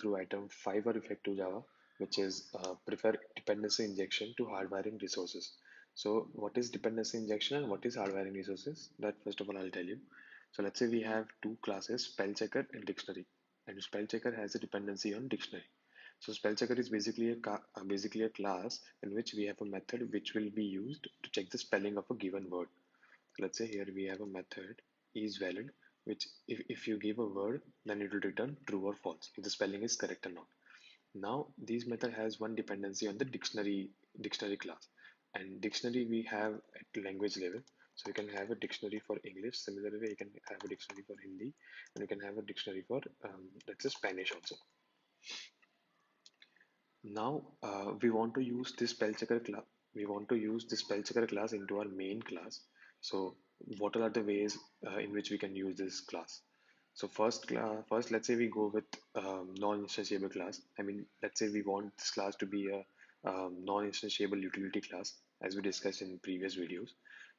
through item 5 of effective Java, which is prefer dependency injection to hardwiring resources. So what is dependency injection and what is hardwiring resources? That first of all I'll tell you. So let's say we have two classes, spell checker and dictionary, and spell checker has a dependency on dictionary. So spell checker is basically a class in which we have a method which will be used to check the spelling of a given word. Let's say here we have a method is valid, which if you give a word, then it will return true or false if the spelling is correct or not. Now this method has one dependency on the dictionary class, and dictionary we have at language level. So you can have a dictionary for English. Similarly, you can have a dictionary for Hindi, and you can have a dictionary for let's say Spanish also. Now we want to use this spell checker class. We want to use this spell checker class into our main class. So what are the ways in which we can use this class? So first, let's say we go with non-instantiable class. I mean, let's say we want this class to be a non-instantiable utility class, as we discussed in previous videos.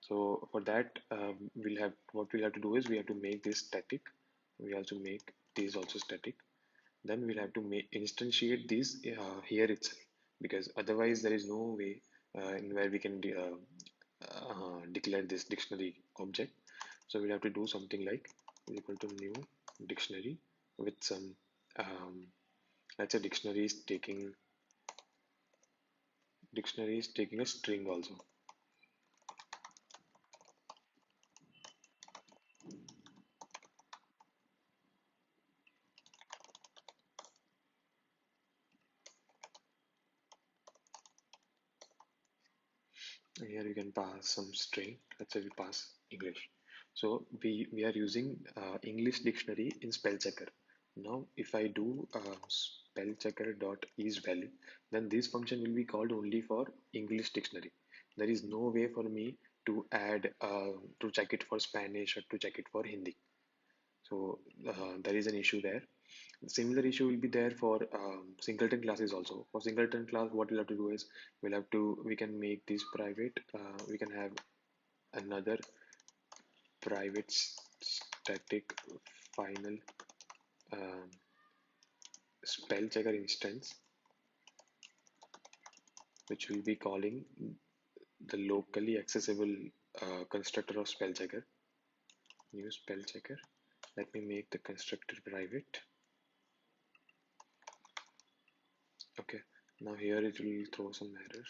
So for that, we'll have to do is we have to make this static. We have to make this also static. Then we'll have to instantiate these here itself, because otherwise there is no way in where we can declare this dictionary object. So we'll have to do something like equal to new dictionary with some um, let's say dictionary is taking a string also. And here you can pass some string. Let's say we pass English. So we are using English dictionary in spell checker. Now if I do spell checker dot is value, then this function will be called only for English dictionary. There is no way for me to add to check it for Spanish or to check it for Hindi. So there is an issue there. Similar issue will be there for singleton classes also. For singleton class, what we'll have to do is we can make this private. We can have another private static final um, spell checker instance, which will be calling the locally accessible constructor of spell checker. New spell checker. Let me make the constructor private. Okay. Now here it will throw some error.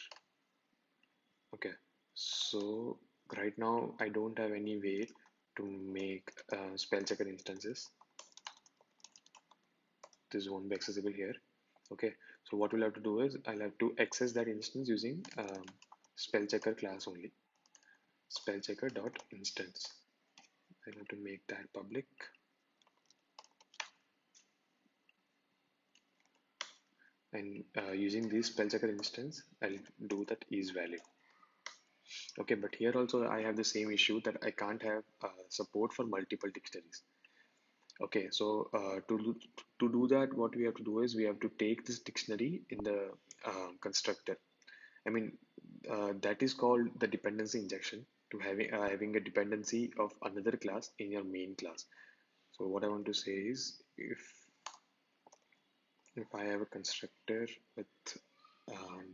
Okay, so right now I don't have any way to make spell checker instances. This won't be accessible here. Okay, so what we'll have to do is I'll have to access that instance using spell checker class only. Spell checker dot instance. I'll have to make that public, and using this spell checker instance, I'll do that is valid. Okay, but here also I have the same issue that I can't have support for multiple dictionaries. Okay, so to do that, what we have to do is we have to take this dictionary in the constructor. I mean, that is called the dependency injection, to having a dependency of another class in your main class. So what I want to say is, if I have a constructor with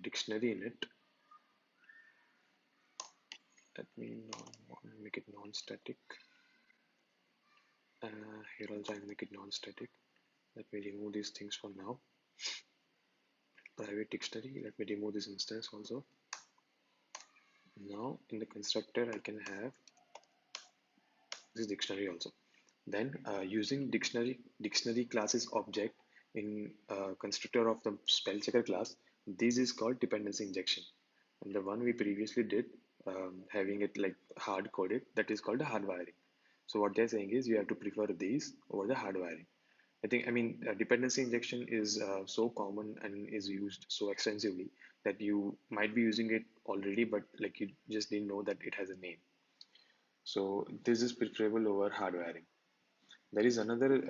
dictionary in it, let me make it non-static. Here also I'll make it non-static. Let me remove these things for now. Private dictionary. Let me remove this instance also. Now in the constructor I can have this dictionary also. Then using dictionary classes object in constructor of the spell checker class, this is called dependency injection. And the one we previously did, having it like hard coded, that is called a hardwiring. So what they're saying is you have to prefer these over the hardwiring. I mean, dependency injection is so common and is used so extensively that you might be using it already, but like you just didn't know that it has a name. So this is preferable over hardwiring. There is another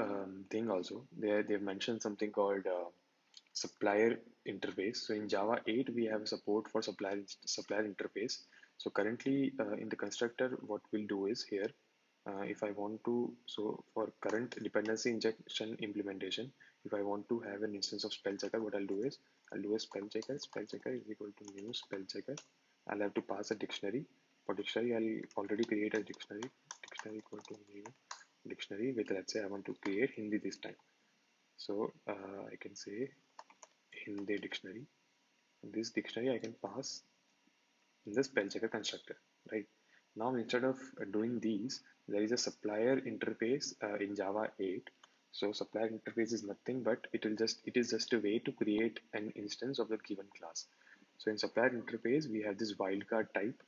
thing also. They've mentioned something called supplier interface. So in Java 8, we have support for supplier interface. So currently in the constructor, what we'll do is if I want to, so for current dependency injection implementation, if I want to have an instance of spell checker, what I'll do is I'll do a spell checker is equal to new spell checker. I'll have to pass a dictionary. For dictionary, I'll already create a dictionary equal to new dictionary with, let's say I want to create Hindi this time. So I can say Hindi dictionary. In this dictionary, I can pass in the spell checker constructor, right? Now, instead of doing these, there is a supplier interface in Java 8. So supplier interface is nothing but it is just a way to create an instance of the given class. So in supplier interface, we have this wildcard type.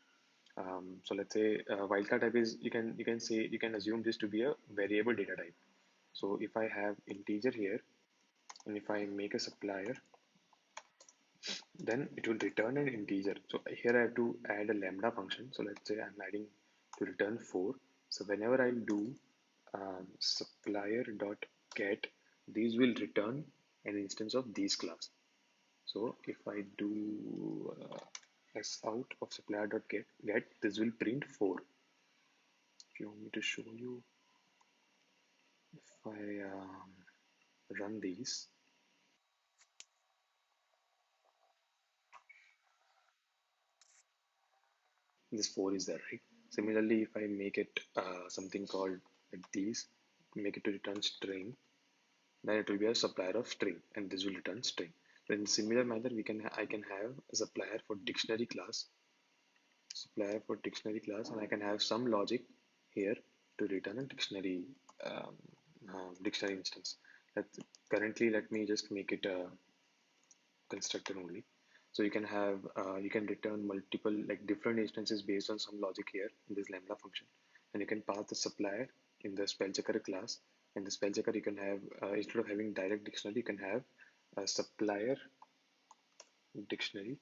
So let's say wildcard type is you can assume this to be a variable data type. So if I have integer here, and if I make a supplier, then it will return an integer. So here I have to add a lambda function. So let's say I'm adding to return 4. So whenever I do supplier dot get, these will return an instance of these class. So if I do s out of supplier dot get, this will print 4. If you want me to show you, if I run these, this 4 is there, right? Similarly, if I make it something called like these, make it to return string, then it will be a supplier of string, and this will return string. So in similar manner, I can have a supplier for dictionary class, and I can have some logic here to return a um, dictionary instance. That currently, let me just make it a constructor only. So you can return multiple like different instances based on some logic here in this lambda function, and you can pass the supplier in the spell checker class. In the spell checker, you can have instead of having direct dictionary, you can have a supplier dictionary.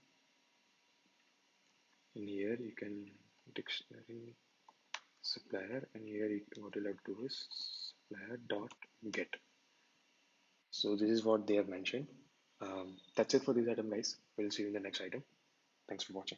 In here, you can dictionary supplier, and here what you'll have to do is supplier dot get. So this is what they have mentioned. That's it for this item, guys. We'll see you in the next item. Thanks for watching.